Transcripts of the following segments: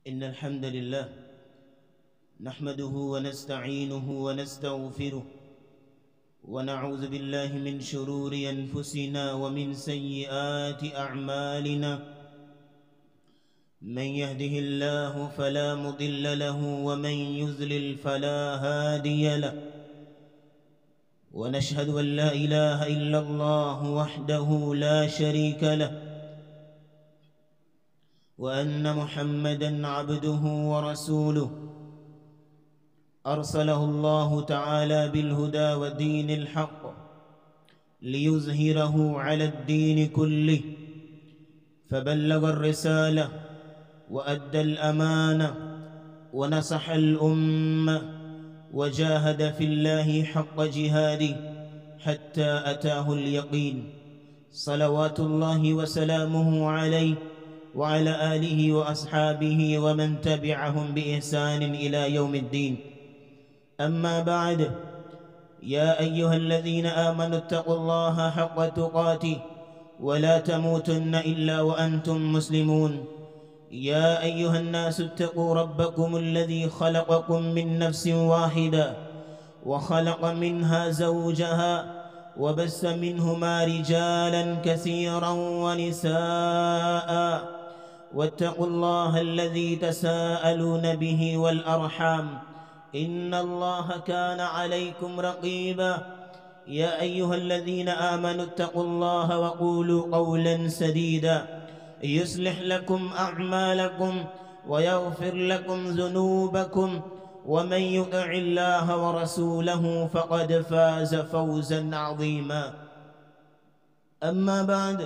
إن الحمد لله نحمده ونستعينه ونستغفره ونعوذ بالله من شرور أنفسنا ومن سيئات أعمالنا. من يهده الله فلا مضل له ومن يضلل فلا هادي له. ونشهد أن لا إله إلا الله وحده لا شريك له وأن محمدًا عبده ورسوله أرسله الله تعالى بالهدى ودين الحق ليظهره على الدين كله، فبلغ الرسالة وأدى الأمانة ونصح الأمة وجاهد في الله حق جهاده حتى أتاه اليقين. صلوات الله وسلامه عليه وعلى آله وأصحابه ومن تبعهم بإحسان إلى يوم الدين. أما بعد، يا أيها الذين آمنوا اتقوا الله حق تقاته ولا تموتن إلا وأنتم مسلمون. يا أيها الناس اتقوا ربكم الذي خلقكم من نفس واحدة وخلق منها زوجها وبث منهما رجالا كثيرا ونساء، واتقوا الله الذي تساءلون به والأرحام إن الله كان عليكم رقيبا. يا أيها الذين آمنوا اتقوا الله وقولوا قولا سديدا يصلح لكم أعمالكم ويغفر لكم ذنوبكم، ومن يطع الله ورسوله فقد فاز فوزا عظيما. أما بعد،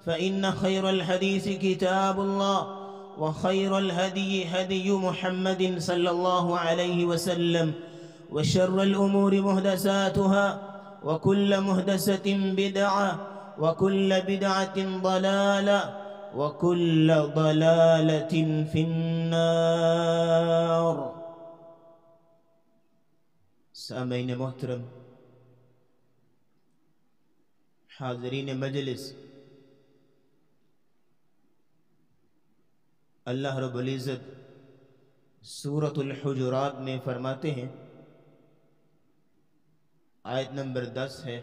فإن خير الحديث كتاب الله، وخير الهدي هدي محمد صلى الله عليه وسلم، وشر الأمور محدثاتها، وكل محدثة بدعة، وكل بدعة ضلالة، وكل ضلالة في النار. سامعین محترم، حاضرین مجلس، اللہ رب العزت سورۃ الحجرات میں فرماتے ہیں، آیت نمبر 10 ہے،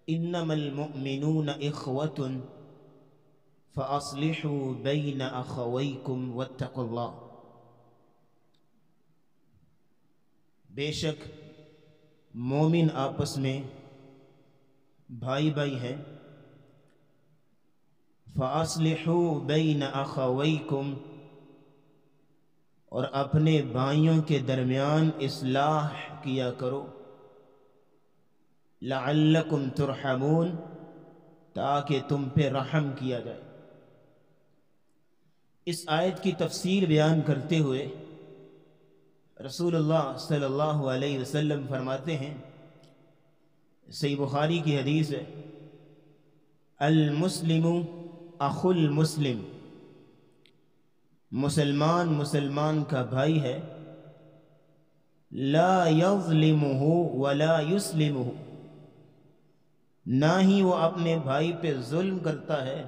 انما المؤمنون اخوة فاصلحوا بین اخویکم واتقوا اللہ. بے شک مومن آپس میں بھائی بھائی ہیں. فَأَصْلِحُوا بَيْنَ أَخَوَيْكُمْ، اور اپنے بھائیوں کے درمیان اصلاح کیا کرو. لَعَلَّكُمْ تُرْحَمُونَ، تاکہ تم پہ رحم کیا جائے. اس آیت کی تفسیر بیان کرتے ہوئے رسول اللہ صلی اللہ علیہ وسلم فرماتے ہیں، صحیح بخاری کی حدیث ہے، المسلم اخو المسلم، مسلمان مسلمان کا بھائی ہے، لا یظلمہ ولا یسلمہ، نہ ہی وہ اپنے بھائی پہ ظلم کرتا ہے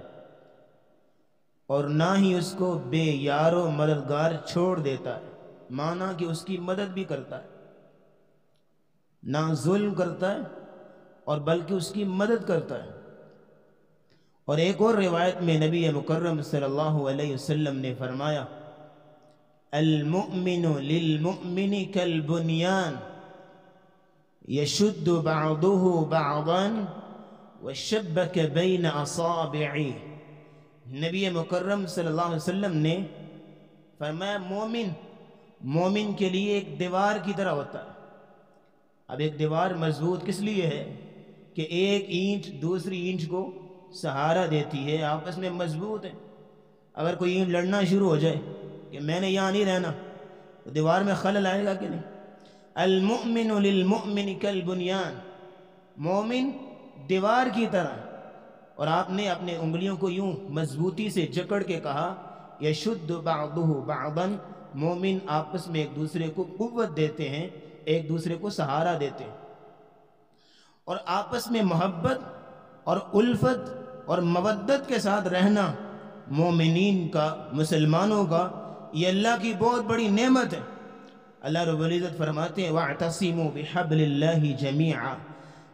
اور نہ ہی اس کو بے یار و مددگار چھوڑ دیتا ہے، مانا کہ اس کی مدد بھی کرتا ہے، نہ ظلم کرتا ہے اور بلکہ اس کی مدد کرتا ہے. اور ایک اور روایت میں نبی مکرم صلی اللہ علیہ وسلم نے فرمایا، المؤمن للمؤمن کالبنیان یشد بعضه بعضا وشبک بین اصابعہ. نبی مکرم صلی اللہ علیہ وسلم نے فرمایا، مومن کے لیے ایک دیوار کی طرح ہوتا ہے. اب ایک دیوار مضبوط کس لیے ہے؟ کہ ایک اینٹ دوسری اینٹ کو سہارا دیتی ہے، آپس میں مضبوط ہے. اگر کوئی اینٹ لڑنا شروع ہو جائے کہ میں نے یہاں نہیں رہنا، تو دیوار میں خلل آئے گا کہ نہیں؟ المؤمن للمؤمن کالبنیان، مومن دیوار کی طرح. اور آپ نے اپنے انگلیوں کو یوں مضبوطی سے جکڑ کے کہا، یشد بعضہ بعضا، مومن آپس میں ایک دوسرے کو قوت دیتے ہیں، ایک دوسرے کو سہارا دیتے ہیں. اور آپس میں محبت اور الفت اور مودت کے ساتھ رہنا مومنین کا، مسلمانوں کا یہ اللہ کی بہت بڑی نعمت ہے۔ اللہ رب العزت فرماتے ہیں وَاعْتَصِمُوا بِحَبْلِ اللَّهِ جَمِيعًا،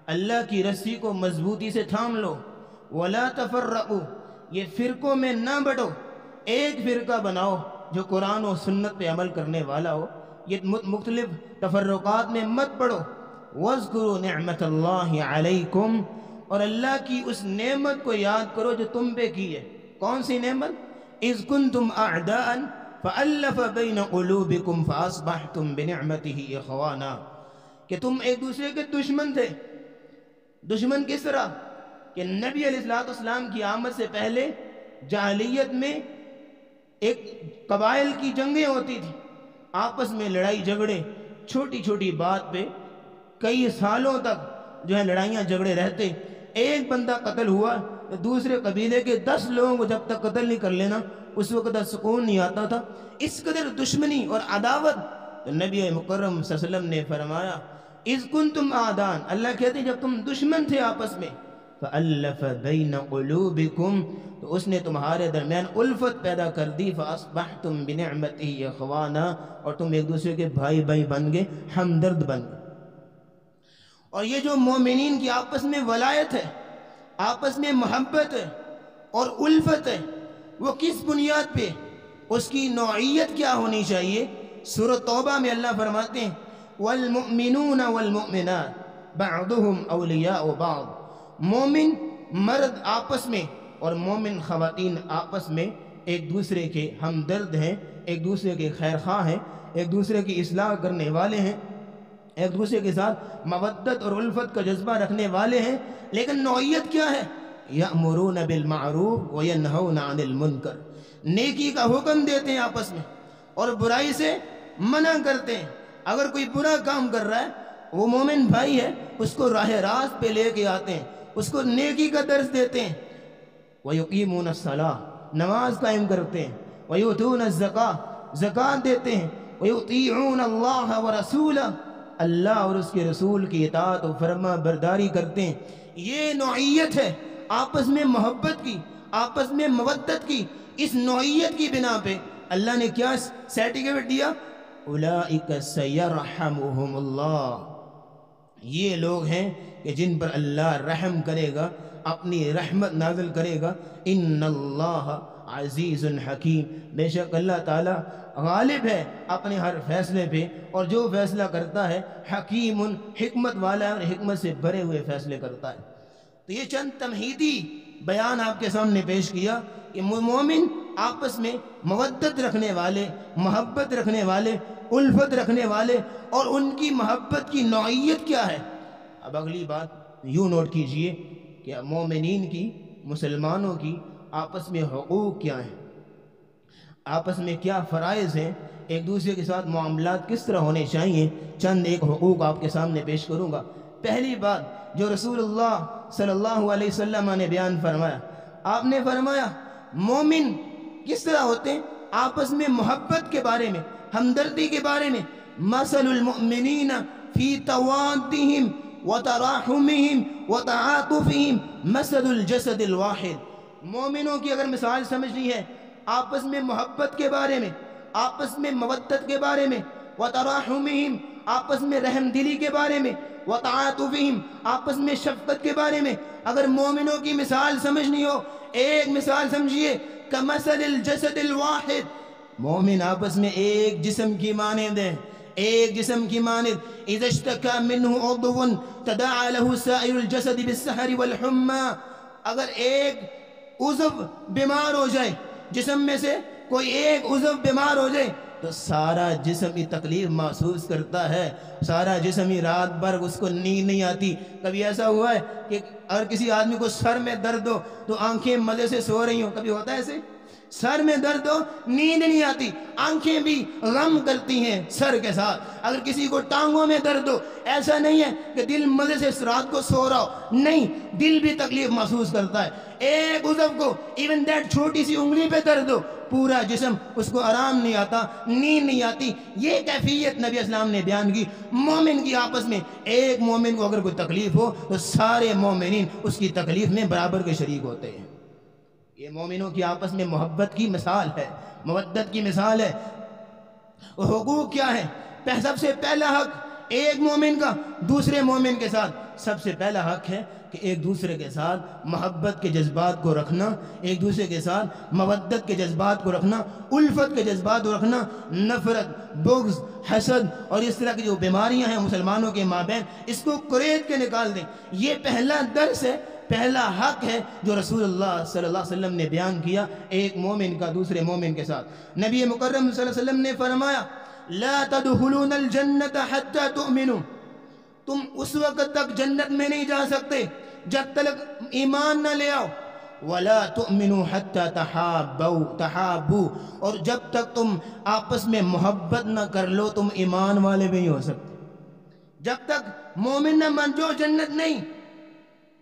اللہ کی رسی کو مضبوطی سے تھام لو، وَلَا تَفَرَّقُوا، یہ فرقوں میں نہ بٹو، ایک فرقہ بناؤ جو قرآن و سنت پہ عمل کرنے والا ہو، یہ مختلف تفرقات میں مت پڑو۔ وَاذْكُرُوا نِعْمَةَ اللَّهِ عَلَيْكُمْ، اور اللہ کی اس نعمت کو یاد کرو جو تم پہ کی ہے۔ کون سی نعمت؟ اِذْ كُنْتُمْ أَعْدَاءً فَأَلَّفَ بَيْنَ قُلُوبِكُمْ فَأَصْبَحْتُمْ بِنِعْمَتِهِ إِخْوَانًا، کہ تم ایک دوسرے کے دشمن تھے۔ دشمن کس طرح؟ کہ نبی علیہ السلام کی آمد سے پہلے جاہلیت میں ایک قبائل کی جنگیں ہوتی تھی، آپس میں لڑائی جھگڑے، چھوٹی چھوٹی بات پہ کئی سالوں تک جو ہے لڑائیاں جھگڑے رہتے۔ ایک بندہ قتل ہوا تو دوسرے قبیلے کے 10 لوگوں کو جب تک قتل نہیں کر لینا اس وقت سکون نہیں آتا تھا، اس قدر دشمنی اور عداوت۔ تو نبی مکرم صلی اللہ علیہ وسلم نے فرمایا اِذْ كُنْتُمْ أَعْدَاءً، اللہ کہتے ہیں جب تم دشمن تھے آپس میں، فَأَلَّفَ بَيْنَ قُلُوبِكُمْ، تو اس نے تمہارے درمیان الفت پیدا کر دی، فَأَصْبَحْتُمْ بِنِعْمَتِهِ إِخْوَانًا، اور تم ایک دوسرے کے بھائی بھائی بن گئے، ہمدرد بن گئے۔ اور یہ جو مومنین کی آپس میں ولایت ہے، آپس میں محبت ہے اور الفت ہے، وہ کس بنیاد پہ؟ اس کی نوعیت کیا ہونی چاہیے؟ سورہ توبہ میں اللہ فرماتے ہیں وَالْمُؤْمِنُونَ وَالْمُؤْمِنَاتِ بَعْضُهُمْ أَوْلِيَاءُ بَعْضٍ، مومن مرد آپس میں اور مومن خواتین آپس میں ایک دوسرے کے ہمدرد ہیں، ایک دوسرے کے خیر خواہ ہیں، ایک دوسرے کی اصلاح کرنے والے ہیں، ایک دوسرے کے ساتھ مودت اور الفت کا جذبہ رکھنے والے ہیں۔ لیکن نوعیت کیا ہے؟ یأمرون بالمعروف وینہون عن المنکر، نیکی کا حکم دیتے ہیں آپس میں اور برائی سے منع کرتے ہیں۔ اگر کوئی برا کام کر رہا ہے، وہ مومن بھائی ہے، اس کو راہ راست پہ لے کے آتے ہیں، اس کو نیکی کا درس دیتے ہیں۔ وَيُقِيمُونَ الصَّلَاةَ، نماز قائم کرتے ہیں، وَيُؤْتُونَ الزَّكَاةَ، زکوٰۃ دیتے ہیں، وَيُطِيعُونَ اللَّهَ وَرَسُولَهُ، اللہ اور اس کے رسول کی اطاعت و فرما برداری کرتے ہیں۔ یہ نوعیت ہے آپس میں محبت کی، آپس میں مودت کی۔ اس نوعیت کی بنا پہ اللہ نے کیا سرٹیفکیٹ دیا؟ اولئک سیرحمہم اللہ، یہ لوگ ہیں کہ جن پر اللہ رحم کرے گا، اپنی رحمت نازل کرے گا۔ ان اللہ عزیز حکیم، بے شک اللہ تعالیٰ غالب ہے اپنے ہر فیصلے پہ، اور جو فیصلہ کرتا ہے حکیم، حکمت والا ہے اور حکمت سے بھرے ہوئے فیصلے کرتا ہے۔ تو یہ چند تمہیدی بیان آپ کے سامنے پیش کیا کہ مومن آپس میں مودت رکھنے والے، محبت رکھنے والے، الفت رکھنے والے، اور ان کی محبت کی نوعیت کیا ہے۔ اب اگلی بات یوں نوٹ کیجئے کہ مومنین کی، مسلمانوں کی آپس میں حقوق کیا ہیں، آپس میں کیا فرائض ہیں، ایک دوسرے کے ساتھ معاملات کس طرح ہونے چاہیے۔ چند ایک حقوق آپ کے سامنے پیش کروں گا۔ پہلی بات جو رسول اللہ صلی اللہ علیہ وسلم نے بیان فرمایا، آپ نے فرمایا مومن کس طرح ہوتے ہیں؟ آپس میں محبت کے بارے میں، ہمدردی کے بارے میں۔ مثل المؤمنین فی توادہم وتراحمہم وتعاطفہم مثل الجسد الواحد، مومنوں کی اگر مثال سمجھنی ہے آپس میں محبت کے بارے میں، آپس میں مودت کے بارے میں، وتراحمہم آپس میں رحم دلی کے بارے میں، وتعاطفہم آپس میں شفقت کے بارے میں، اگر مومنوں کی مثال سمجھنی ہو ایک مثال سمجھیے کمثل الجسد الواحد، مومن آپس میں ایک جسم کی مانند ہیں، ایک جسم کی مانند۔ اذا اشتکا منہ عضو تداعى له سائر الجسد بالسہر والحمى، اگر ایک عضو بیمار ہو جائے، جسم میں سے کوئی ایک عضو بیمار ہو جائے تو سارا جسم کی تکلیف محسوس کرتا ہے، سارا جسم ہی رات بھر اس کو نیند نہیں آتی۔ کبھی ایسا ہوا ہے کہ اگر کسی آدمی کو سر میں درد ہو تو آنکھیں مزے سے سو رہی ہوں؟ کبھی ہوتا ہے ایسے؟ سر میں درد ہو نیند نہیں آتی، آنکھیں بھی غم کرتی ہیں سر کے ساتھ۔ اگر کسی کو ٹانگوں میں درد ہو، ایسا نہیں ہے کہ دل مزے سے رات کو سو رہا ہو، نہیں، دل بھی تکلیف محسوس کرتا ہے۔ ایک عضو کو ایون دیٹ چھوٹی سی انگلی پہ درد ہو، پورا جسم اس کو آرام نہیں آتا، نیند نہیں آتی۔ یہ کیفیت نبی اسلام نے بیان کی۔ مومن کی آپس میں ایک مومن کو اگر کوئی تکلیف ہو تو سارے مومنین اس کی تکلیف میں برابر کے شریک ہوتے ہیں۔ یہ مومنوں کی آپس میں محبت کی مثال ہے، مودت کی مثال ہے۔ حقوق کیا ہے؟ سب سے پہلا حق ایک مومن کا دوسرے مومن کے ساتھ، سب سے پہلا حق ہے کہ ایک دوسرے کے ساتھ محبت کے جذبات کو رکھنا، ایک دوسرے کے ساتھ مودت کے جذبات کو رکھنا، الفت کے جذبات کو رکھنا، نفرت، بغض، حسد اور اس طرح کی جو بیماریاں ہیں مسلمانوں کے مابین، اس کو کریت کے نکال دیں۔ یہ پہلا درس ہے، پہلا حق ہے جو رسول اللہ صلی اللہ علیہ وسلم نے بیان کیا ایک مومن کا دوسرے مومن کے ساتھ۔ نبی مکرم صلی اللہ علیہ وسلم نے فرمایا لا تدخلون الجنت حتی تؤمنوا، تم اس وقت تک جنت میں نہیں جا سکتے جب تک ایمان نہ لے آؤ، ولا تؤمنوا حتی تحابوا، اور جب تک تم آپس میں محبت نہ کر لو تم ایمان والے بھی نہیں ہو سکتے۔ جب تک مومن نہ مان جو جنت نہیں،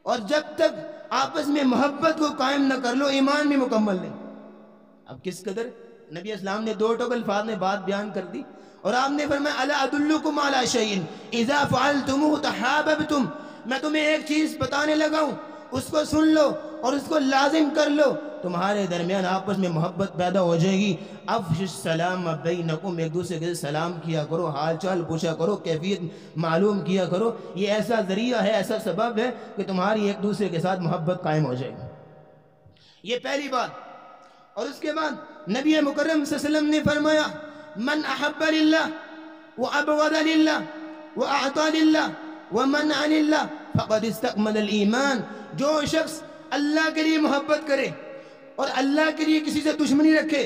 اور جب تک آپس میں محبت کو قائم نہ کر لو ایمان بھی مکمل نہیں۔ اب کس قدر نبی اسلام نے دو ٹوک الفاظ میں بات بیان کر دی، اور آپ نے فرمایا الا ادلکم علی شیء اذا فعلتموه تحاببتم، میں تمہیں ایک چیز بتانے لگا ہوں، اس کو سن لو اور اس کو لازم کر لو، تمہارے درمیان آپس میں محبت پیدا ہو جائے گی۔ افش السلام بینکم، ایک دوسرے کے سلام کیا کرو، حال چال پوچھا کرو، کیفیت معلوم کیا کرو، یہ ایسا ذریعہ ہے، ایسا سبب ہے کہ تمہاری ایک دوسرے کے ساتھ محبت قائم ہو جائے گی۔ یہ پہلی بات۔ اور اس کے بعد نبی مکرم صلی اللہ علیہ وسلم نے فرمایا من احب للہ وابغض للہ واعطى للہ ومنع للہ فقد استکمل الایمان، جو شخص اللہ کے لیے محبت کرے اور اللہ کے لیے کسی سے دشمنی رکھے،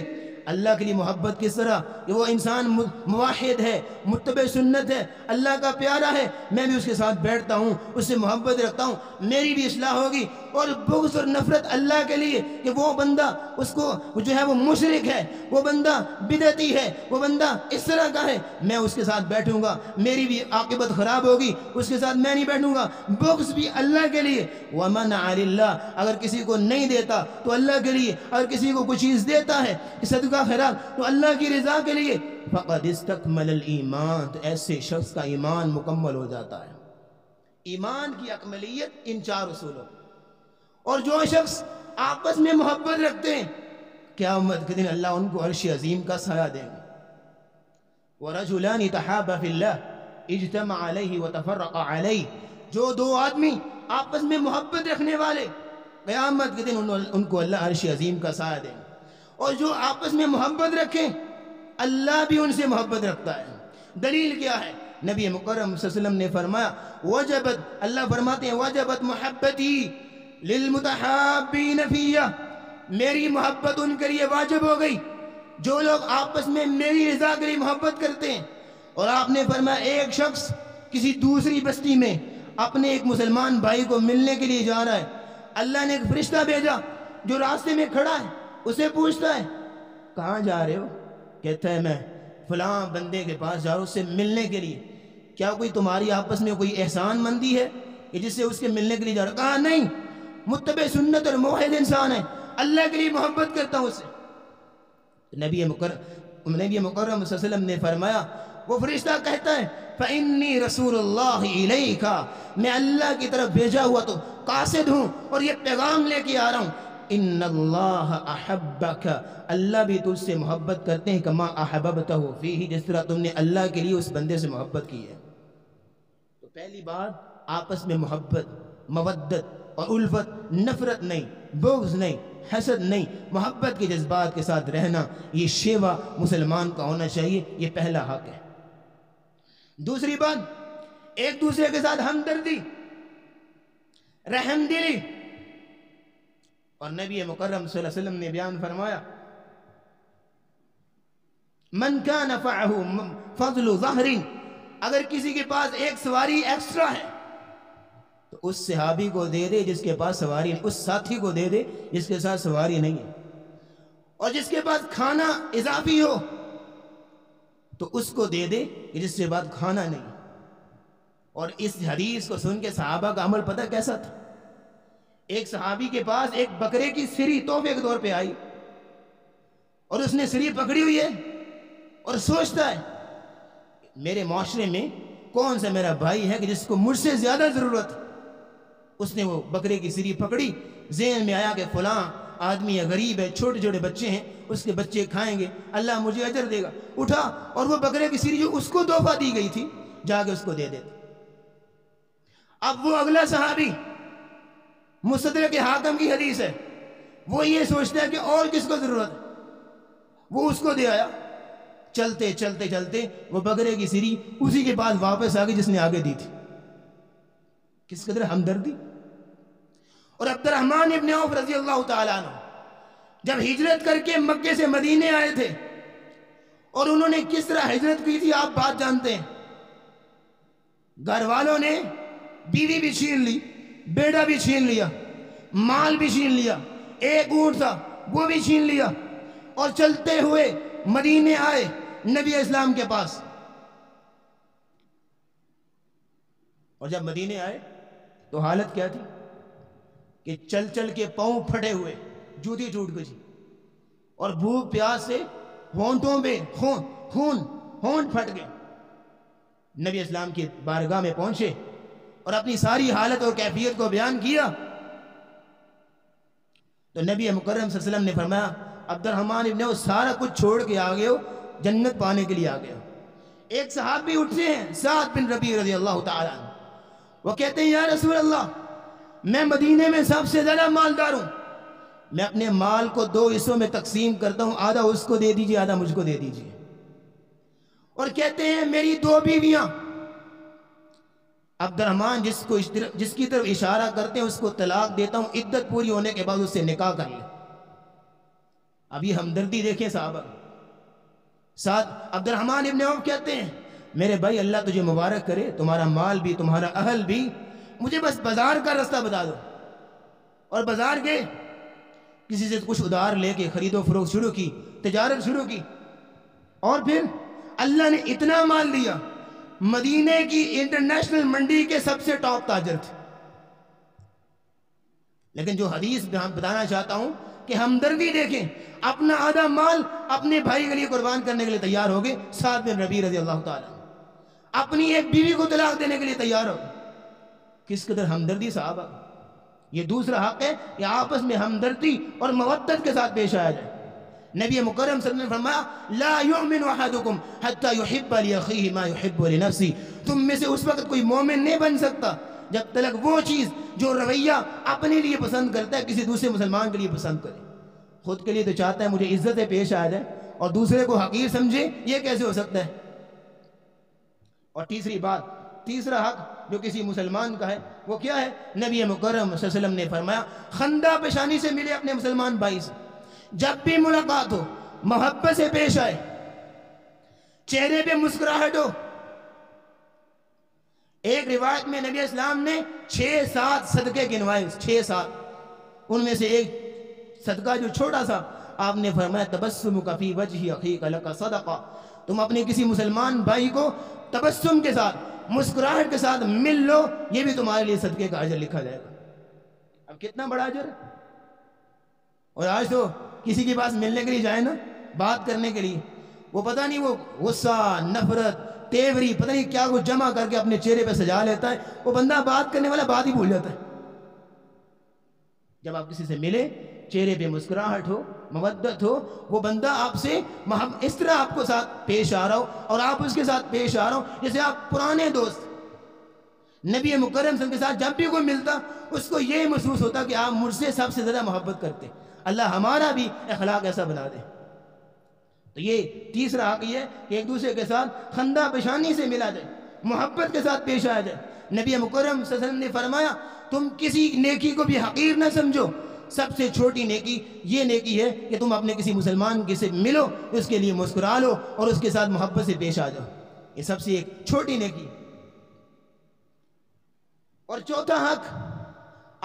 اللہ کے لیے محبت کس طرح کہ وہ انسان موحد ہے، متبع سنت ہے، اللہ کا پیارا ہے، میں بھی اس کے ساتھ بیٹھتا ہوں، اس سے محبت رکھتا ہوں، میری بھی اصلاح ہوگی۔ اور بغض اور نفرت اللہ کے لیے کہ وہ بندہ اس کو جو ہے وہ مشرک ہے، وہ بندہ بدعتی ہے، وہ بندہ اس طرح کا ہے، میں اس کے ساتھ بیٹھوں گا، میری بھی عاقبت خراب ہوگی، اس کے ساتھ میں نہیں بیٹھوں گا۔ بغض بھی اللہ کے لیے، ومنع للہ، اگر کسی کو نہیں دیتا تو اللہ کے لیے، اگر کسی کو کوئی چیز دیتا ہے صدقہ خیرات تو اللہ کی رضا کے لیے، فقد استکمل الایمان، تو ایسے شخص کا ایمان مکمل ہو جاتا ہے۔ ایمان کی اکملیت ان چار اصولوں۔ اور جو شخص آپس میں محبت رکھتے ہیں قیامت کے دن اللہ ان کو عرش عظیم کا سایہ دیں گے۔ وَرَجُلَانِ تَحَابَا فِي اللَّهِ اجْتَمَعَ عَلَيْهِ وَتَفَرَّقَ عَلَيْهِ، جو دو آدمی آپس میں محبت رکھنے والے قیامت کے دن ان کو اللہ عرش عظیم کا سایہ دیں گے۔ اور جو آپس میں محبت رکھیں اللہ بھی ان سے محبت رکھتا ہے۔ دلیل کیا ہے؟ نبی مکرم صلی اللہ علیہ وسلم نے فرمایا وجبت، اللہ فرماتے ہیں وجبت محبتی للمتحابین فیہ، میری محبت ان کے لیے واجب ہو گئی جو لوگ آپس میں میری رضا کے لیے محبت کرتے ہیں۔ اور آپ نے فرمایا ایک شخص کسی دوسری بستی میں اپنے ایک مسلمان بھائی کو ملنے کے لیے جا رہا ہے، اللہ نے ایک فرشتہ بھیجا جو راستے میں کھڑا ہے، اسے پوچھتا ہے کہاں جا رہے ہو؟ کہتا ہے میں فلاں بندے کے پاس جا رہا ہوں اس سے ملنے کے لیے، کیا کوئی تمہاری آپس میں کوئی احسان مندی ہے کہ جس سے اس کے ملنے کے لیے جا رہا؟ کہا نہیں، متبع سنت اور موحد انسان ہے، اللہ کے لیے محبت کرتا ہوں اسے۔ نبی مکرم صلی اللہ علیہ وسلم نے فرمایا، وہ فرشتہ کہتا ہے فَإِنِّي رَسُولُ اللَّهِ إِلَيْكَ، میں اللہ کی طرف بھیجا ہوا تو قاصد ہوں اور یہ پیغام لے کے آ رہا ہوں، ان اللہ احبک، اللہ بھی تجھ سے محبت کرتے ہیں، کما احببتہ فیہ، جس طرح تم نے اللہ کے لیے اس بندے سے محبت کی ہے۔ تو پہلی بات آپس میں محبت، مودت اور الفت، نفرت نہیں، بغض نہیں، حسد نہیں، محبت کے جذبات کے ساتھ رہنا، یہ شیوا مسلمان کا ہونا چاہیے، یہ پہلا حق ہے۔ دوسری بات ایک دوسرے کے ساتھ ہمدردی، رحم دلی، اور نبی مکرم صلی اللہ علیہ وسلم نے بیان فرمایا من کان فعہ فضل ظہر، اگر کسی کے پاس ایک سواری ایکسٹرا ہے تو اس صحابی کو دے دے جس کے پاس سواری نہیں، اس ساتھی کو دے دے جس کے ساتھ سواری نہیں ہے، اور جس کے پاس کھانا اضافی ہو تو اس کو دے دے جس کے بعد کھانا نہیں۔ اور اس حدیث کو سن کے صحابہ کا عمل پتہ کیسا تھا؟ ایک صحابی کے پاس ایک بکرے کی سری تحفے کے طور پہ آئی، اور اس نے سری پکڑی ہوئی ہے اور سوچتا ہے میرے معاشرے میں کون سا میرا بھائی ہے کہ جس کو مجھ سے زیادہ ضرورت۔ اس نے وہ بکرے کی سری پکڑی، ذہن میں آیا کہ فلاں آدمی ہے، غریب ہے، چھوٹے چھوٹے بچے ہیں، اس کے بچے کھائیں گے، اللہ مجھے اجر دے گا. اٹھا اور وہ بکرے کی سیری جو اس کو تحفہ دی گئی تھی جا کے اس کو دے دیتے. اب وہ اگلا صحابی، مستدرک حاکم کی حدیث ہے، وہ یہ سوچتا ہے کہ اور کس کو ضرورت ہے، وہ اس کو دے آیا. چلتے چلتے چلتے وہ بکرے کی سیری اسی کے پاس واپس آ گئی جس نے آگے دی تھی. کس قدر ہمدردی. اور عبد الرحمن ابن عوف رضی اللہ تعالیٰ عنہ جب ہجرت کر کے مکے سے مدینے آئے تھے، اور انہوں نے کس طرح ہجرت کی تھی آپ بات جانتے ہیں. گھر والوں نے بیوی بھی چھین لی، بیٹا بھی چھین لیا، مال بھی چھین لیا، ایک اونٹ تھا وہ بھی چھین لیا، اور چلتے ہوئے مدینے آئے نبی اسلام کے پاس. اور جب مدینے آئے تو حالت کیا تھی کہ چل چل کے پاؤں پھٹے ہوئے، جوتی ٹوٹ گئی، اور بھوک پیاس سے ہونٹوں پہ ہونٹ پھٹ گئے. نبی اسلام کی بارگاہ میں پہنچے اور اپنی ساری حالت اور کیفیت کو بیان کیا. تو نبی مکرم صلی اللہ علیہ وسلم نے فرمایا عبد الرحمن ابن عوف سارا کچھ چھوڑ کے آ گئے ہو، جنت پانے کے لیے آ گئے ہو. ایک صحابی اٹھتے ہیں سعد بن ربیع رضی اللہ تعالیٰ عنہ، وہ کہتے ہیں یا رسول اللہ میں مدینے میں سب سے زیادہ مالدار ہوں، میں اپنے مال کو 2 حصوں میں تقسیم کرتا ہوں، آدھا اس کو دے دیجئے آدھا مجھ کو دے دیجئے. اور کہتے ہیں میری 2 بیویاں. عبد الرحمن جس کی طرف اشارہ کرتے ہیں اس کو طلاق دیتا ہوں، عدت پوری ہونے کے بعد اس سے نکاح کر لے. اب یہ ہمدردی دیکھیں صحابہ. ساتھ عبد الرحمن ابن عوف کہتے ہیں میرے بھائی اللہ تجھے مبارک کرے، تمہارا مال بھی تمہارا اہل بھی، مجھے بس بازار کا راستہ بتا دو. اور بازار گئے، کسی سے کچھ ادھار لے کے خرید و فروخت شروع کی، تجارت شروع کی. اور پھر اللہ نے اتنا مال دیا، مدینے کی انٹرنیشنل منڈی کے سب سے ٹاپ تاجر تھے. لیکن جو حدیث بتانا چاہتا ہوں کہ ہمدردی دیکھیں، اپنا آدھا مال اپنے بھائی کے لیے قربان کرنے کے لیے تیار ہو گئے. سعد بن ربیع رضی اللہ تعالیٰ اپنی ایک بیوی کو طلاق دینے کے لیے تیار ہو. کس قدر ہمدردی صحابہ. یہ دوسرا حق ہے کہ آپس میں ہمدردی اور مودت کے ساتھ پیش آیا جائے. نبی مکرم صلی اللہ علیہ وسلم نے فرمایا لا یؤمن احدکم حتی یحب لاخیہ ما یحب لنفسہ. تم میں سے اس وقت کوئی مومن نہیں بن سکتا جب تک وہ چیز جو رویہ اپنے لیے پسند کرتا ہے کسی دوسرے مسلمان کے لیے پسند کرے. خود کے لیے تو چاہتا ہے مجھے عزت پیش آ جائے اور دوسرے کو حقیر سمجھے، یہ کیسے ہو سکتا ہے. اور تیسری بات، تیسرا حق جو کسی مسلمان کا ہے وہ کیا ہے؟ نبی مکرم صلی اللہ علیہ وسلم نے فرمایا خندہ پیشانی سے ملے اپنے مسلمان بھائی سے، جب بھی ملاقات ہو محبت سے پیش آئے، چہرے پہ مسکراہٹ ہو. ایک روایت میں نبی اسلام نے 6-7 صدقے گنوائے، 6-7. ان میں سے ایک صدقہ جو چھوٹا سا آپ نے فرمایا تبسمک فی وجہ اخیک لک صدقہ. تم اپنے کسی مسلمان بھائی کو تبسم کے ساتھ، مسکراہٹ کے ساتھ مل لو، یہ بھی تمہارے لیے صدقے کا اجر لکھا جائے گا. اب کتنا بڑا اجر ہے. اور آج تو کسی کے پاس ملنے کے لیے جائے نا، بات کرنے کے لیے، وہ پتہ نہیں وہ غصہ، نفرت، تیوری، پتہ نہیں کیا کچھ جمع کر کے اپنے چہرے پہ سجا لیتا ہے. وہ بندہ بات کرنے والا بات ہی بھول جاتا ہے. جب آپ کسی سے ملے، چہرے پہ مسکراہٹ ہو، مودت ہو، وہ بندہ آپ سے اس طرح آپ کو ساتھ پیش آ رہا ہو اور آپ اس کے ساتھ پیش آ رہا ہو جیسے آپ پرانے دوست. نبی مکرم صلی اللہ علیہ وسلم کے ساتھ جب بھی کوئی ملتا اس کو یہ محسوس ہوتا کہ آپ مجھ سے سب سے زیادہ محبت کرتے. اللہ ہمارا بھی اخلاق ایسا بنا دے. تو یہ تیسرا حق یہ ہے کہ ایک دوسرے کے ساتھ خندہ پیشانی سے ملا جائے، محبت کے ساتھ پیش آیا جائے. نبی مکرم صلی اللہ علیہ وسلم نے فرمایا تم کسی نیکی کو بھی حقیر نہ سمجھو، سب سے چھوٹی نیکی یہ نیکی ہے کہ تم اپنے کسی مسلمان کے سے ملو، اس کے لیے مسکرا لو اور اس کے ساتھ محبت سے پیش آ جاؤ. یہ سب سے ایک چھوٹی نیکی. اور چوتھا حق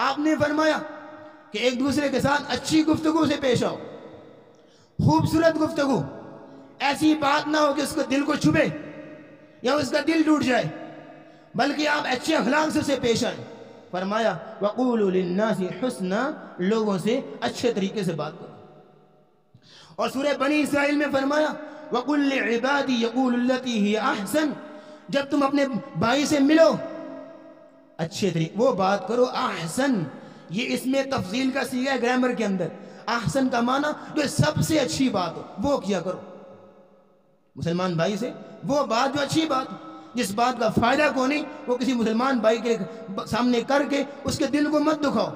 آپ نے فرمایا کہ ایک دوسرے کے ساتھ اچھی گفتگو سے پیش آؤ، خوبصورت گفتگو. ایسی بات نہ ہو کہ اس کو دل کو چھبے یا اس کا دل ٹوٹ جائے، بلکہ آپ اچھے اخلاق سے اسے پیش آئیں. فرمایا وَقُولُوا لِلنَّاسِ حُسْنًا، لوگوں سے اچھے طریقے سے بات کرو. اور سورہ بنی اسرائیل میں فرمایا وَقُلْ لِعِبَادِي يَقُولُ الَّتِي هِيَ أَحْسَنُ، جب تم اپنے بھائی سے ملو اچھے طریقے وہ بات کرو. احسن یہ اس میں تفضیل کا صیغہ ہے گرامر کے اندر. احسن کا معنی جو سب سے اچھی بات ہو وہ کیا کرو، مسلمان بھائی سے وہ بات جو اچھی بات ہو، جس بات کا فائدہ کو نہیں وہ کسی مسلمان بھائی کے سامنے کر کے اس کے دل کو مت دکھاؤ۔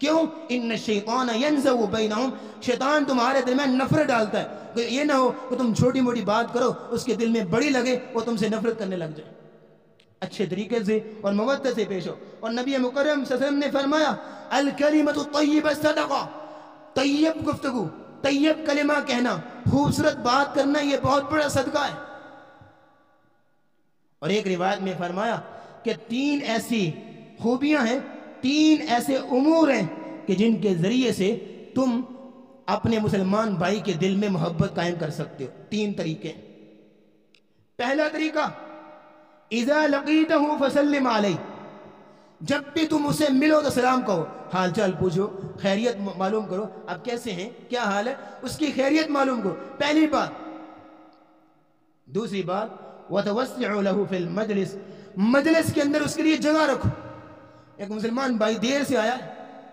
کیوں؟ ان الشیطان ینزغ بینہم، شیطان تمہارے دل میں نفرت ڈالتا ہے، کہ یہ نہ ہو کہ تم چھوٹی موٹی بات کرو اس کے دل میں بڑی لگے، وہ تم سے نفرت کرنے لگ جائے۔ اچھے طریقے سے اور مودت سے پیش ہو۔ اور نبی مکرم صلی اللہ علیہ وسلم نے فرمایا الکلمۃ الطیبہ صدقہ، طیب گفتگو، طیب کلمہ کہنا، خوبصورت بات کرنا یہ بہت بڑا صدقہ ہے۔ اور ایک روایت میں فرمایا کہ 3 ایسی خوبیاں ہیں، 3 ایسے امور ہیں کہ جن کے ذریعے سے تم اپنے مسلمان بھائی کے دل میں محبت قائم کر سکتے ہو۔ 3 طریقے۔ پہلا طریقہ اذا لقیتہ فسلم علیہ، جب بھی تم اسے ملو تو سلام کہو، حال چال پوچھو، خیریت معلوم کرو، اب کیسے ہیں، کیا حال ہے، اس کی خیریت معلوم کرو، پہلی بات۔ دوسری بات وَتَوَسِّعُ لَهُ فِي الْمَجْلِسِ، مجلس کے اندر اس کے لیے جگہ رکھو۔ ایک مسلمان بھائی دیر سے آیا ہے،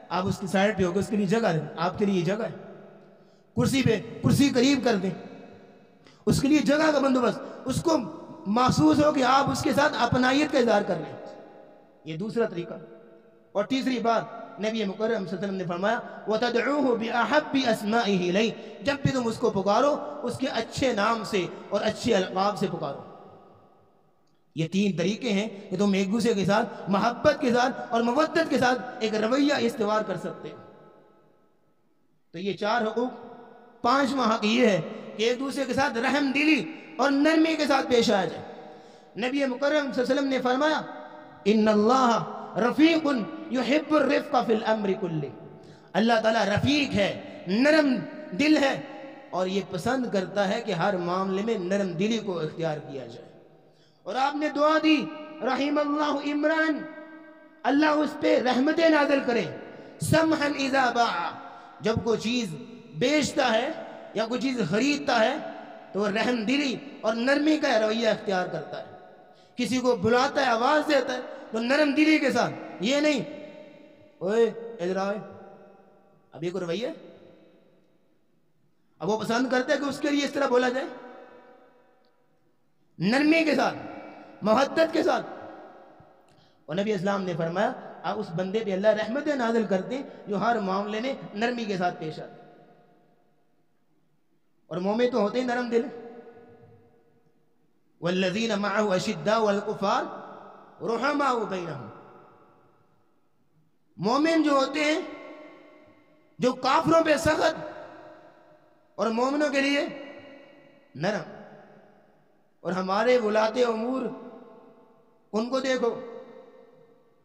آپ اس کی سائڈ پہ ہوگے، اس کے لیے جگہ ہے، آپ کے لیے جگہ ہے، کرسی پہ کرسی قریب کر دیں، اس کے لیے جگہ کا بندوبست، اس کو محسوس ہو کہ آپ اس کے ساتھ اپنائیت کا اظہار کر رہے ہیں، یہ دوسرا طریقہ۔ اور تیسری بات نبی مکرم صلی اللہ علیہ وسلم نے فرمایا وَتَدْعُوهُ بِأَحَبِّ أَسْمَائِهِ إِلَيْهِ، جب بھی تم اس کو پکارو اس کے اچھے نام سے اور اچھے القاب سے پکارو۔ یہ 3 طریقے ہیں کہ تم ایک دوسرے کے ساتھ محبت کے ساتھ اور مودت کے ساتھ ایک رویہ استوار کر سکتے ہو۔ تو یہ 4 حقوق۔ 5واں حق یہ ہے کہ ایک دوسرے کے ساتھ رحم دلی اور نرمی کے ساتھ پیش آیا جائے۔ نبی مکرم صلی اللہ علیہ وسلم نے فرمایا ان اللہ رفیق یحب الرفق فی الامر کلہ، اللہ تعالیٰ رفیق ہے، نرم دل ہے، اور یہ پسند کرتا ہے کہ ہر معاملے میں نرم دلی کو اختیار کیا جائے۔ اور آپ نے دعا دی رحم اللہ عمران، اللہ اس پہ رحمتیں نازل کرے، سمحا اذا باع، جب کوئی چیز بیچتا ہے یا کوئی چیز خریدتا ہے تو وہ رحم دلی اور نرمی کا رویہ اختیار کرتا ہے، کسی کو بلاتا ہے آواز دیتا ہے تو نرم دلی کے ساتھ، یہ نہیں اوئے ادھر آئے، اب یہ کوئی رویہ ہے؟ اب وہ پسند کرتے ہیں کہ اس کے لیے اس طرح بولا جائے، نرمی کے ساتھ، محبت کے ساتھ۔ اور نبی اسلام نے فرمایا آپ اس بندے پہ اللہ رحمتیں نازل کرتے ہیں جو ہر معاملے میں نرمی کے ساتھ پیش آتے۔ اور مومن تو ہوتے ہی نرم دل، والذین معه اشداء والکفار رحماء بینہم، مومن جو ہوتے ہیں جو کافروں پہ سخت اور مومنوں کے لیے نرم۔ اور ہمارے ولاۃ امور ان کو دیکھو،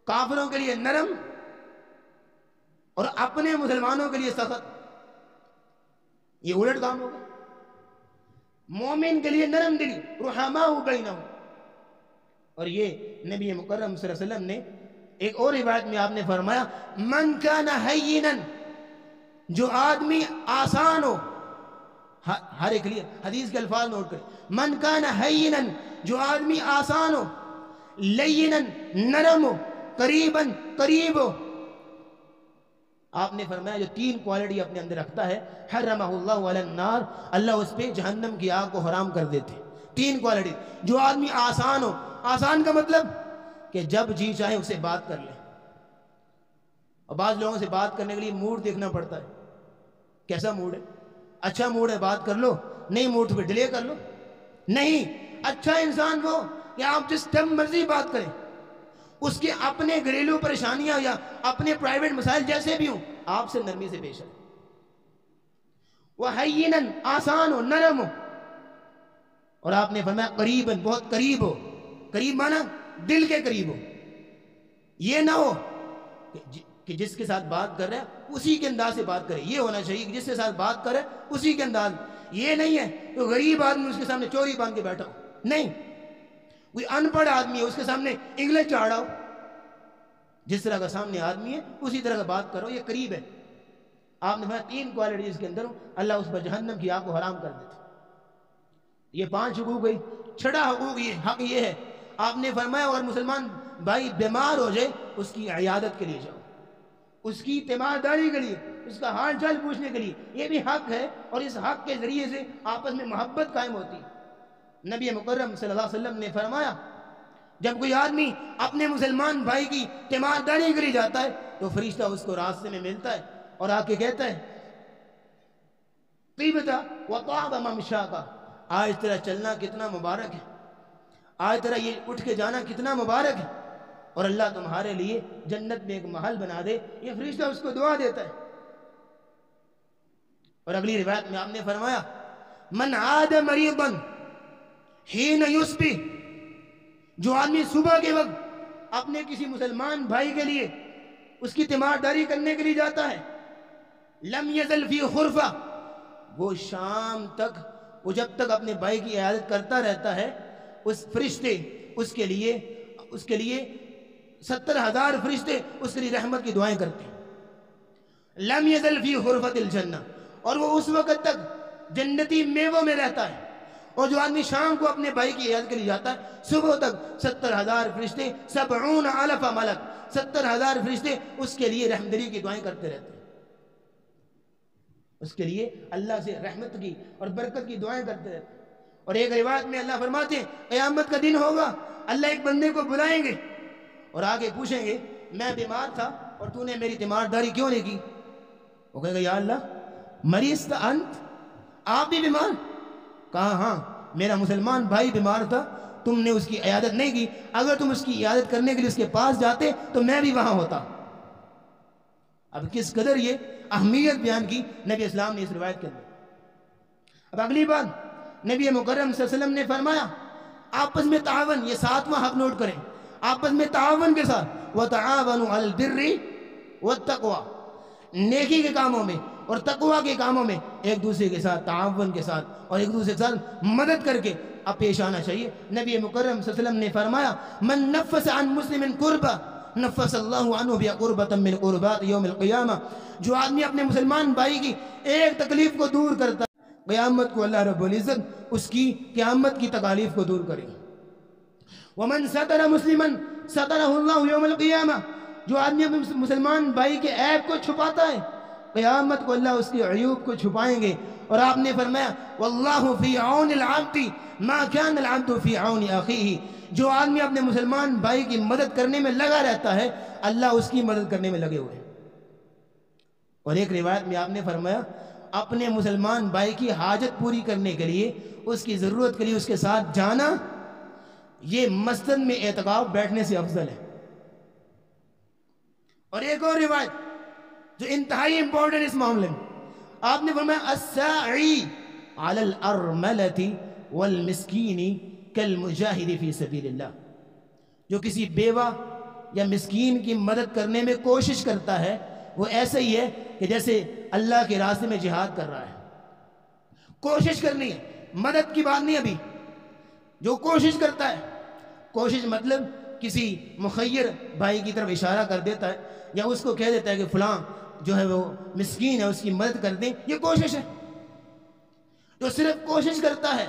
کافروں کے لیے نرم اور اپنے مسلمانوں کے لیے سخت، یہ الٹ کام ہوگا۔ مومن کے لیے نرم دلی، رحماء بینہم۔ اور یہ نبی مکرم صلی اللہ علیہ وسلم نے ایک اور روایت میں آپ نے فرمایا من کان ہینا، جو آدمی آسان ہو، ہر ایک لیے حدیث کے الفاظ نوٹ کریں، من کان ہینا، جو آدمی آسان ہو، لینا نرم ہو، قریبا قریب ہو۔ آپ نے فرمایا جو 3 کوالٹی اپنے اندر رکھتا ہے حرمہ اللہ علی النار، اللہ اس پہ جہنم کی آگ کو حرام کر دیتے۔ 3 کوالٹی، جو آدمی آسان ہو، آسان کا مطلب کہ جب جی چاہے اسے بات کر لے۔ اور بعض لوگوں سے بات کرنے کے لیے موڈ دیکھنا پڑتا ہے، کیسا موڈ ہے، اچھا موڈ ہے بات کر لو، نہیں موڈ تو پھر ڈیلے کر لو۔ نہیں، اچھا انسان وہ کہ آپ جس ٹائم مرضی بات کریں، اس کے اپنے گھریلو پریشانیاں یا اپنے پرائیویٹ مسائل جیسے بھی ہوں آپ سے نرمی سے پیش آئے۔ وہ حییناً، آسان ہو، نرم ہو۔ اور آپ نے فرمایا قریباً، بہت قریب ہو۔ قریب مانا دل کے قریب ہو، یہ نہ ہو کہ جس کے ساتھ بات کر رہے ہیں اسی کے انداز سے بات کرے، یہ ہونا چاہیے کہ جس کے ساتھ بات کرے اسی کے انداز۔ یہ نہیں ہے کہ غریب آدمی اس کے سامنے چوری باندھ کے بیٹھا ہو، نہیں، کوئی ان پڑھ آدمی ہے اس کے سامنے انگلش چاڑا ہو، جس طرح کا سامنے آدمی ہے اسی طرح کا بات کرو، یہ قریب ہے۔ آپ نے فرمایا 3 کوالٹی اس کے اندر ہو، اللہ اس پر جہنم کی آگ کو حرام کر دیتے۔ یہ 5 حقوق گئی۔ 6واں حقوق حق یہ ہے، آپ نے فرمایا اگر مسلمان بھائی بیمار ہو جائے اس کی عیادت کے لیے جاؤ، اس کی تیمارداری کے لیے اس کا حال چال پوچھنے کے لیے، یہ بھی حق ہے، اور اس حق کے ذریعے سے آپس میں محبت قائم ہوتی ہے۔ نبی مکرم صلی اللہ علیہ وسلم نے فرمایا جب کوئی آدمی اپنے مسلمان بھائی کی تیمارداری کے لیے جاتا ہے تو فرشتہ اس کو راستے میں ملتا ہے اور آ کے کہتا ہے طیبتا وطاب ممشاکا، آج تیرا چلنا کتنا مبارک ہے، آج تیرا یہ اٹھ کے جانا کتنا مبارک ہے، اور اللہ تمہارے لیے جنت میں ایک محل بنا دے۔ یہ فرشتہ اس کو دعا دیتا ہے۔ اور اگلی روایت میں آپ نے فرمایا من عاد مریضا حین یصبح، جو آدمی صبح کے وقت اپنے کسی مسلمان بھائی کے لیے اس کی تیمارداری کرنے کے لیے جاتا ہے، لم یزل فی خرفہ، وہ شام تک، وہ جب تک اپنے بھائی کی عیادت کرتا رہتا ہے، اس فرشتے اس کے لیے 70,000 فرشتے اس کے لیے رحمت کی دعائیں کرتے ہیں۔ لم یزل فی خرفۃ الجنہ، اور وہ اس وقت تک جنتی میووں میں رہتا ہے۔ اور جو آدمی شام کو اپنے بھائی کی عیادت کے لیے جاتا ہے، صبح تک 70,000 فرشتے 70,000 ملک 70,000 فرشتے اس کے لیے رحمدلی کی دعائیں کرتے رہتے ہیں، اس کے لیے اللہ سے رحمت کی اور برکت کی دعائیں کرتے رہتے ہیں۔ اور ایک روایت میں اللہ فرماتے ہیں قیامت کا دن ہوگا، اللہ ایک بندے کو بلائیں گے اور آگے پوچھیں گے میں بیمار تھا اور تو نے میری تیمارداری کیوں نہیں کی؟ وہ کہے گا یا اللہ مریض تھا انت، آپ بھی بیمار؟ کہا ہاں میرا مسلمان بھائی بیمار تھا، تم نے اس کی عیادت نہیں کی، اگر تم اس کی عیادت کرنے کے لیے اس کے پاس جاتے تو میں بھی وہاں ہوتا۔ اب کس قدر یہ اہمیت بیان کی نبی اسلام نے اس روایت کے اندر۔ اب اگلی بات نبی مکرم صلی اللہ علیہ وسلم نے فرمایا آپس میں تعاون، یہ 7واں حق نوٹ کریں، آپس میں تعاون کے ساتھ وَتَعَاوَنُوا عَلَى الْبِرِّ وَالتَّقْوَى، نیکی کے کاموں میں اور تقوی کے کاموں میں ایک دوسرے کے ساتھ تعاون کے ساتھ اور ایک دوسرے کے ساتھ مدد کر کے اب پیش آنا چاہیے۔ نبی مکرم صلی اللہ علیہ وسلم نے فرمایا من نفس عن مسلم قربہ نفس اللہ عنہ بقربۃ من قربات یوم القیامہ، جو آدمی اپنے مسلمان بھائی کی ایک تکلیف کو دور کرتا ہے قیامت کو اللہ رب العزت اس کی قیامت کی تکالیف کو دور کرے گا۔ ومن ستر مسلما سترہ اللہ یوم القیامہ، جو آدمی اپنے مسلمان بھائی کے عیب کو چھپاتا ہے قیامت کو اللہ اس کے عیوب کو چھپائیں گے۔ اور آپ نے فرمایا واللہ فی عون العبد ما کان العبد فی عون اخیہ، جو آدمی اپنے مسلمان بھائی کی مدد کرنے میں لگا رہتا ہے اللہ اس کی مدد کرنے میں لگے ہوئے ہیں۔ اور ایک روایت میں آپ نے فرمایا اپنے مسلمان بھائی کی حاجت پوری کرنے کے لیے، اس کی ضرورت کے لیے اس کے ساتھ جانا، یہ مسجد میں اعتکاف بیٹھنے سے افضل ہے۔ اور ایک اور روایت جو انتہائی امپورٹنٹ اس معاملے میں، آپ نے فرمایا الساعی علی الارملۃ والمسکین کالمجاہد فی سبیل اللہ، جو کسی بیوہ یا مسکین کی مدد کرنے میں کوشش کرتا ہے وہ ایسا ہی ہے کہ جیسے اللہ کے راستے میں جہاد کر رہا ہے۔ کوشش کرنی ہے، مدد کی بات نہیں، ابھی جو کوشش کرتا ہے، کوشش مطلب کسی مخیر بھائی کی طرف اشارہ کر دیتا ہے یا اس کو کہہ دیتا ہے کہ فلاں جو ہے وہ مسکین ہے اس کی مدد کر دیں، یہ کوشش ہے۔ جو صرف کوشش کرتا ہے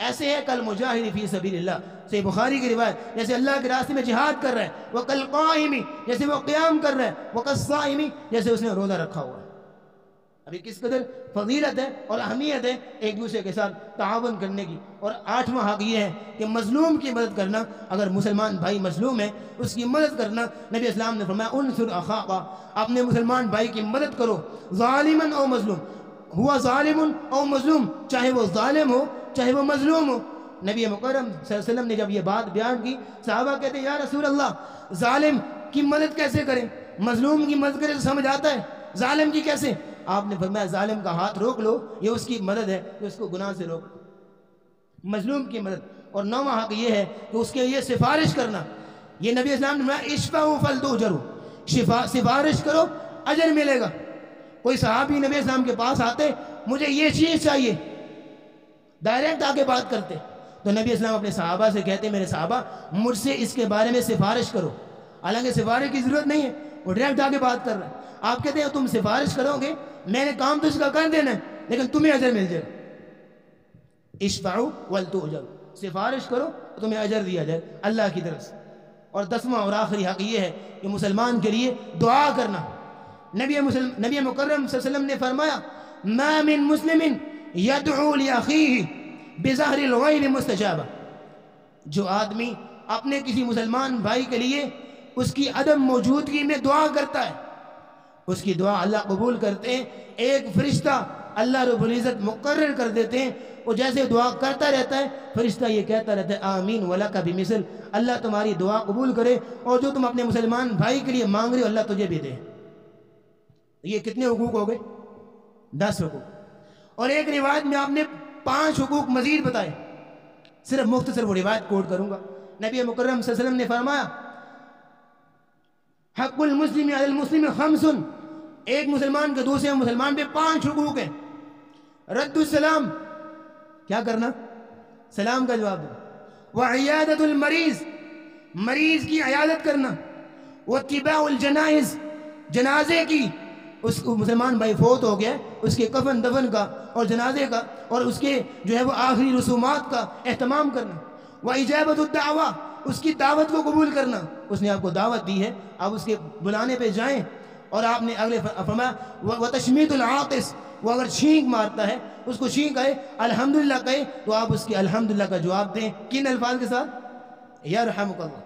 ایسے ہے کل مجاہد فی سبیل اللہ، صحیح بخاری کی روایت، جیسے اللہ کے راستے میں جہاد کر رہا ہے، وہ کل قائم، جیسے وہ قیام کر رہا ہے، وہ کل صائم، جیسے اس نے روزہ رکھا ہوا ہے۔ ابھی کس قدر فضیلت ہے اور اہمیت ہے ایک دوسرے کے ساتھ تعاون کرنے کی۔ اور 8واں حق یہ ہے کہ مظلوم کی مدد کرنا، اگر مسلمان بھائی مظلوم ہے اس کی مدد کرنا۔ نبی اسلام نے فرمایا انصر اخاک، اپنے مسلمان بھائی کی مدد کرو، ظالمن او مظلوم، ہوا ظالم او مظلوم، چاہے وہ ظالم ہو چاہے وہ مظلوم ہو۔ نبی مکرم صلی اللہ علیہ وسلم نے جب یہ بات بیان کی، صحابہ کہتے ہیں یا رسول اللہ ظالم کی مدد کیسے کریں، مظلوم کی مدد کریں تو سمجھ آتا ہے، ظالم کی کیسے؟ آپ نے فرمایا ظالم کا ہاتھ روک لو، یہ اس کی مدد ہے کہ اس کو گناہ سے روک لو، مظلوم کی مدد۔ اور 9واں حق یہ ہے کہ اس کے لیے سفارش کرنا، یہ نبی اسلام نے فرمایا اشفعوا فلتؤجروا، سفارش کرو اجر ملے گا۔ کوئی صحابی نبی اسلام کے پاس آتے مجھے یہ چیز چاہیے، ڈائریکٹ آگے بات کرتے تو نبی اسلام اپنے صحابہ سے کہتے میرے صحابہ مجھ سے اس کے بارے میں سفارش کرو، حالانکہ سفارش کی ضرورت نہیں ہے، وہ ڈائریکٹ آگے بات کر رہا ہے۔ آپ کہتے ہیں تم سفارش کرو گے، میں نے کام تو اس کا کر دینا ہے لیکن تمہیں اجر مل جائے گا۔ اشفعوا ولتؤجروا، سفارش کرو تو تمہیں اجر دیا جائے اللہ کی طرف سے۔ اور 10واں اور آخری حق یہ ہے کہ مسلمان کے لیے دعا کرنا۔ نبی مکرم صلی اللہ علیہ وسلم نے فرمایا ما من مسلم یدعو لاخیہ بظہر الغیب مستجابہ، جو آدمی اپنے کسی مسلمان بھائی کے لیے اس کی عدم موجودگی میں دعا کرتا ہے، اس کی دعا اللہ قبول کرتے ہیں، ایک فرشتہ اللہ رب العزت مقرر کر دیتے ہیں، وہ جیسے دعا کرتا رہتا ہے فرشتہ یہ کہتا رہتا ہے آمین ولک بمثل، اللہ تمہاری دعا قبول کرے اور جو تم اپنے مسلمان بھائی کے لیے مانگ رہے ہو اللہ تجھے بھی دے۔ یہ کتنے حقوق ہو گئے؟ 10 حقوق۔ اور ایک روایت میں آپ نے 5 حقوق مزید بتائے، صرف مختصر وہ روایت کوٹ کروں گا۔ نبی مکرم صلی اللہ علیہ وسلم نے فرمایا حق المسلم علی المسلم 5، ایک مسلمان کے دوسرے مسلمان پہ 5 حقوق ہیں۔ رد السلام، کیا کرنا؟ سلام کا جواب دو۔ وعیادت المریض، مریض کی عیادت کرنا۔ واتباع الجنائز، جنازے کی، اس مسلمان بھائی فوت ہو گیا اس کے کفن دفن کا اور جنازے کا اور اس کے جو ہے وہ آخری رسومات کا اہتمام کرنا۔ واجابت الدعوہ، اس کی دعوت کو قبول کرنا، اس نے آپ کو دعوت دی ہے آپ اس کے بلانے پہ جائیں۔ اور آپ نے اگلے فرمایا وتشمیت العاطس، وہ اگر چھینک مارتا ہے اس کو چھینک آئے الحمدللہ کہے تو آپ اس کے الحمدللہ کا جواب دیں، کن الفاظ کے ساتھ؟ یرحمک اللہ۔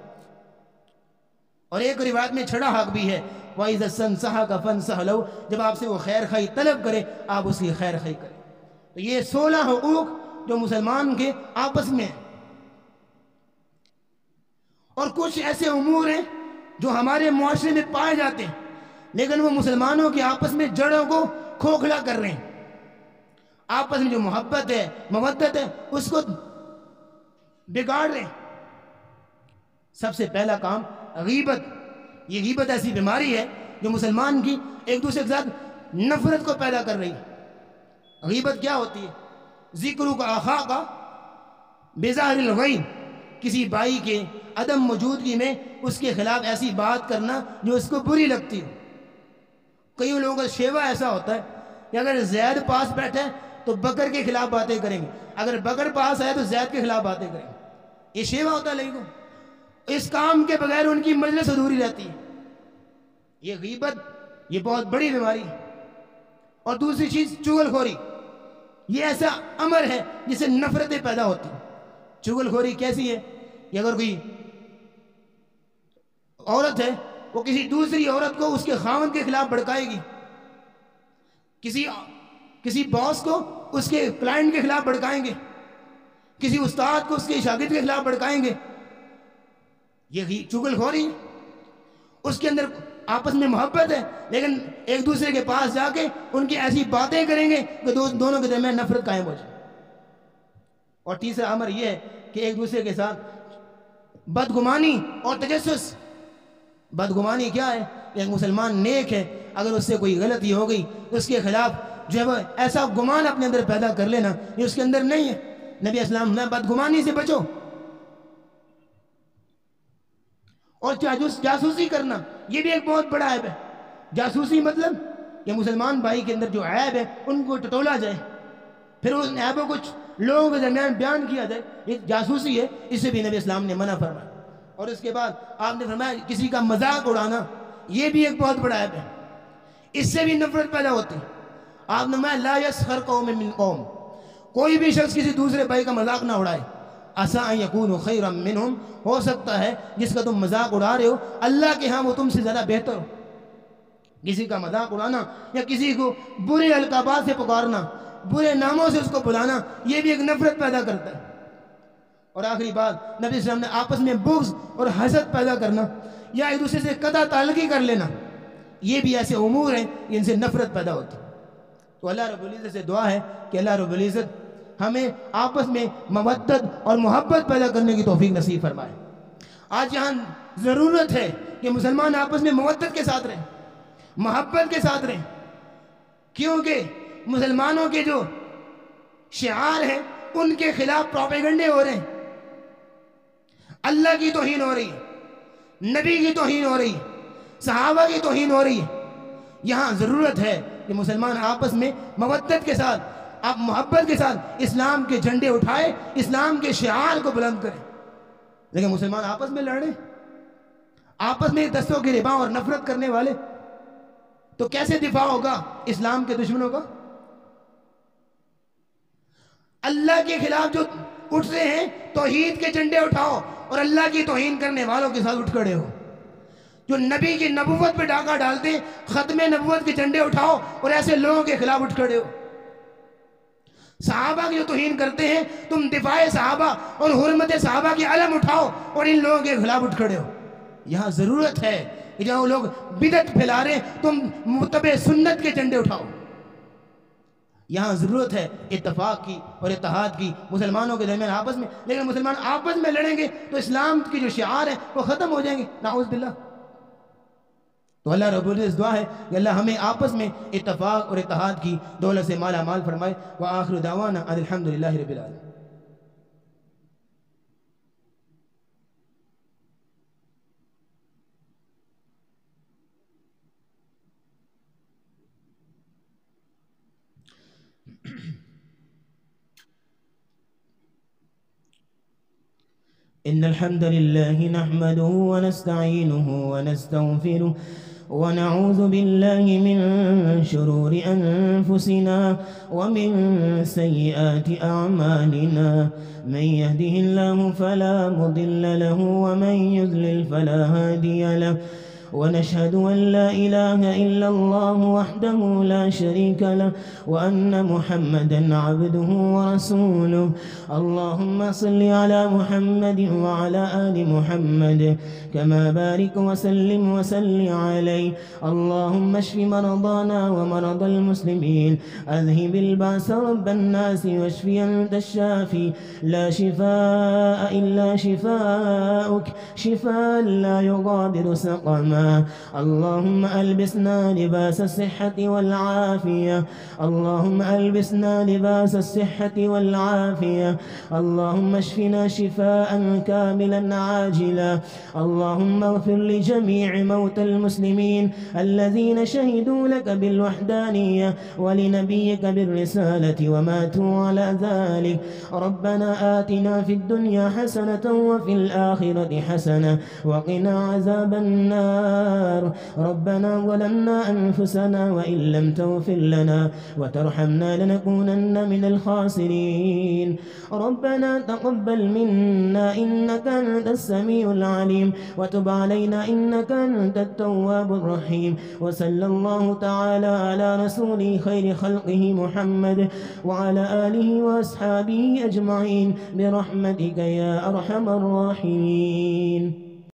اور ایک روایت میں چھڑا حق بھی ہے وَإِذَا اسْتَنصَحَكَ فَانصَحْ لَهُ، جب آپ سے وہ خیر خواہی طلب کرے آپ اس کی خیر خواہی کریں۔ تو یہ 16 حقوق جو مسلمان کے آپس میں ہیں۔ اور کچھ ایسے امور ہیں جو ہمارے معاشرے میں پائے جاتے ہیں لیکن وہ مسلمانوں کے آپس میں جڑوں کو کھوکھلا کر رہے ہیں، آپس میں جو محبت ہے مودت ہے اس کو بگاڑ رہے ہیں۔ سب سے پہلا کام غیبت۔ یہ غیبت ایسی بیماری ہے جو مسلمان کی ایک دوسرے کے ساتھ نفرت کو پیدا کر رہی ہے۔ غیبت کیا ہوتی ہے؟ ذکر کا اخا کا بظاہر الغیب، کسی بھائی کے عدم موجودگی میں اس کے خلاف ایسی بات کرنا جو اس کو بری لگتی ہو۔ کئی لوگوں کا شیوہ ایسا ہوتا ہے کہ اگر زید پاس بیٹھے تو بکر کے خلاف باتیں کریں گے، اگر بکر پاس آئے تو زید کے خلاف باتیں کریں گے۔ یہ شیوہ ہوتا ہے لوگوں کو، اس کام کے بغیر ان کی مجلس ادھوری رہتی ہے۔ یہ غیبت یہ بہت بڑی بیماری ہے۔ اور دوسری چیز چغل خوری، یہ ایسا امر ہے جس سے نفرتیں پیدا ہوتی ہیں۔ چغل خوری کیسی ہے؟ کہ اگر کوئی عورت ہے وہ کسی دوسری عورت کو اس کے خاوند کے خلاف بھڑکائے گی، کسی باس کو اس کے کلائنٹ کے خلاف بھڑکائیں گے، کسی استاد کو اس کے شاگرد کے خلاف بھڑکائیں گے، یہ چغل خوری۔ اس کے اندر آپس میں محبت ہے لیکن ایک دوسرے کے پاس جا کے ان کی ایسی باتیں کریں گے کہ دونوں کے درمیان نفرت قائم ہو جائے۔ اور تیسرا امر یہ ہے کہ ایک دوسرے کے ساتھ بدگمانی اور تجسس۔ بدگمانی کیا ہے؟ ایک مسلمان نیک ہے، اگر اس سے کوئی غلطی ہو گئی اس کے خلاف جو ہے وہ ایسا گمان اپنے اندر پیدا کر لینا یہ اس کے اندر نہیں ہے۔ نبی اسلام نے بدگمانی سے بچو۔ اور جاسوسی کرنا یہ بھی ایک بہت بڑا عیب ہے۔ جاسوسی مطلب کہ مسلمان بھائی کے اندر جو عیب ہے ان کو ٹٹولا جائے، پھر ان عیبوں کو لوگوں کے درمیان بیان کیا جائے، یہ جاسوسی ہے، اس سے بھی نبی اسلام نے منع فرمایا۔ اور اس کے بعد آپ نے فرمایا کسی کا مذاق اڑانا یہ بھی ایک بہت بڑا عیب ہے، اس سے بھی نفرت پیدا ہوتی ہے۔ آپ نے فرمایا لا یسخر قوم من قوم، کوئی بھی شخص کسی دوسرے بھائی کا مذاق نہ اڑائے۔ عسیٰ ان یکونوا خیرا منہم، ہو سکتا ہے جس کا تم مذاق اڑا رہے ہو اللہ کے ہاں وہ تم سے زیادہ بہتر ہو۔ کسی کا مذاق اڑانا یا کسی کو برے القابات سے پکارنا، برے ناموں سے اس کو بلانا یہ بھی ایک نفرت پیدا کرتا ہے۔ اور آخری بات نبی صلی اللہ علیہ وسلم نے آپس میں بغض اور حسد پیدا کرنا یا ایک دوسرے سے قطع تعلقی کر لینا، یہ بھی ایسے امور ہیں جن سے نفرت پیدا ہوتی ہے۔ تو اللہ رب العزت سے دعا ہے کہ اللہ رب العزت ہمیں آپس میں مودت اور محبت پیدا کرنے کی توفیق نصیب فرمائے۔ آج یہاں ضرورت ہے کہ مسلمان آپس میں مودت کے ساتھ رہیں، محبت کے ساتھ رہیں، کیونکہ مسلمانوں کے جو شعار ہیں ان کے خلاف پروپیگنڈے ہو رہے ہیں، اللہ کی توہین ہو رہی ہے، نبی کی توہین ہو رہی ہے، صحابہ کی توہین ہو رہی ہے۔ یہاں ضرورت ہے کہ مسلمان آپس میں مودت کے ساتھ، آپ محبت کے ساتھ اسلام کے جھنڈے اٹھائے، اسلام کے شعار کو بلند کریں۔ لیکن مسلمان آپس میں لڑیں، آپس میں دستوں کی ربا اور نفرت کرنے والے، تو کیسے دفاع ہوگا اسلام کے دشمنوں کا؟ اللہ کے خلاف جو اٹھ رہے ہیں توحید کے جھنڈے اٹھاؤ اور اللہ کی توہین کرنے والوں کے ساتھ اٹھ کھڑے ہو. جو نبی کی نبوت پہ ڈاکہ ڈالتے ختم نبوت کے جھنڈے اٹھاؤ اور ایسے لوگوں کے خلاف اٹھ کھڑے ہو. صحابہ کی جو توہین کرتے ہیں تم دفاع صحابہ اور حرمت صحابہ کی علم اٹھاؤ اور ان لوگوں کے خلاف اٹھ کھڑے ہو. یہاں ضرورت ہے کہ جہاں لوگ بدعت پھیلا رہے تم متبع سنت کے جھنڈے اٹھاؤ. یہاں ضرورت ہے اتفاق کی اور اتحاد کی مسلمانوں کے درمیان آپس میں. لیکن مسلمان آپس میں لڑیں گے تو اسلام کی جو شعار ہیں وہ ختم ہو جائیں گے. نعوذ باللہ. تو اللہ رب العزت دعا ہے کہ اللہ ہمیں آپس میں اتفاق اور اتحاد کی دولت سے مالا مال فرمائے. وآخر دعوانا ان الحمدللہ رب العالمین. إن الحمد لله نحمده ونستعينه ونستغفره ونعوذ بالله من شرور أنفسنا ومن سيئات أعمالنا. من يهده الله فلا مضل له ومن يضلل فلا هادي له. ونشهد أن لا إله إلا الله وحده لا شريك له وأن محمدًا عبده ورسوله. اللهم صل على محمد وعلى آل محمد كما بارك وسلم عليه. اللهم اشف مرضانا ومرضى المسلمين. أذهب البأس رب الناس واشف أنت الشافي لا شفاء إلا شفاؤك شفاء لا يغادر سقما. اللهم ألبسنا لباس الصحة والعافية. اللهم ألبسنا لباس الصحة والعافية. اللهم اشفنا شفاء كاملا عاجلا. اللهم اغفر لجميع موتى المسلمين الذين شهدوا لك بالوحدانية ولنبيك بالرسالة وماتوا على ذلك. ربنا آتنا في الدنيا حسنة وفي الآخرة حسنة وقنا عذاب النار. ربنا ظلمنا أنفسنا وإن لم تغفر لنا وترحمنا لنكونن من الخاسرين. ربنا تقبل منا إنك أنت السميع العليم وتب علينا إنك أنت التواب الرحيم. وصلى الله تعالى على رسوله خير خلقه محمد وعلى آله وأصحابه أجمعين برحمتك يا أرحم الراحمين.